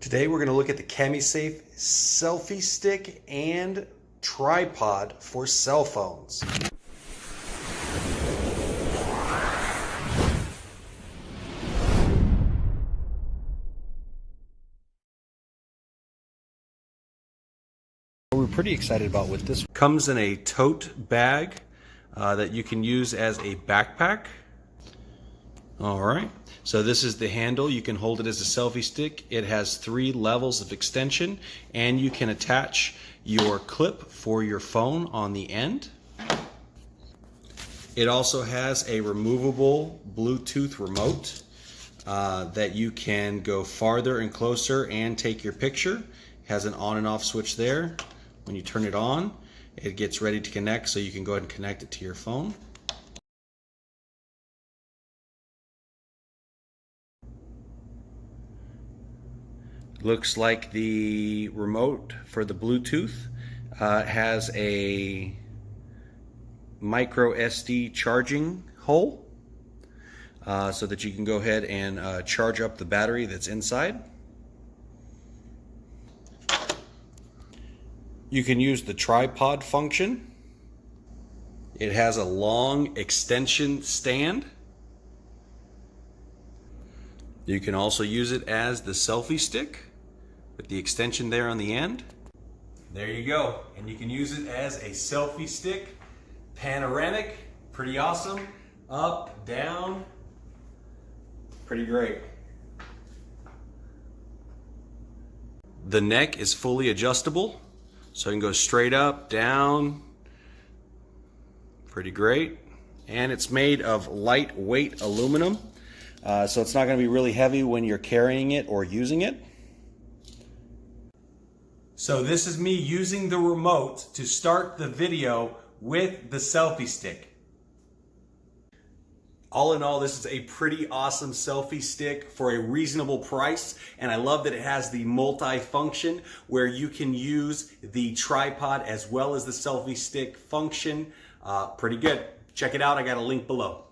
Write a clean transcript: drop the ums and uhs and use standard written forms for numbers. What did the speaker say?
Today we're going to look at the KAMISAFE selfie stick and tripod for cell phones. We're pretty excited about what this comes in a tote bag that you can use as a backpack. All right, so this is the handle. You can hold it as a selfie stick. It has 3 levels of extension, and you can attach your clip for your phone on the end. It also has a removable Bluetooth remote that you can go farther and closer and take your picture. It has an on and off switch there. When you turn it on, it gets ready to connect, so you can go ahead and connect it to your phone. Looks like the remote for the Bluetooth has a micro SD charging hole so that you can go ahead and charge up the battery that's inside. You can use the tripod function. It has a long extension stand. You can also use it as the selfie stick with the extension there on the end. There you go. And you can use it as a selfie stick, panoramic, pretty awesome, up, down, pretty great. The neck is fully adjustable, so you can go straight up, down, pretty great. And it's made of lightweight aluminum, so it's not going to be really heavy when you're carrying it or using it. So this is me using the remote to start the video with the selfie stick. All in all, this is a pretty awesome selfie stick for a reasonable price, and I love that it has the multi-function where you can use the tripod as well as the selfie stick function. Pretty good. Check it out. I got a link below.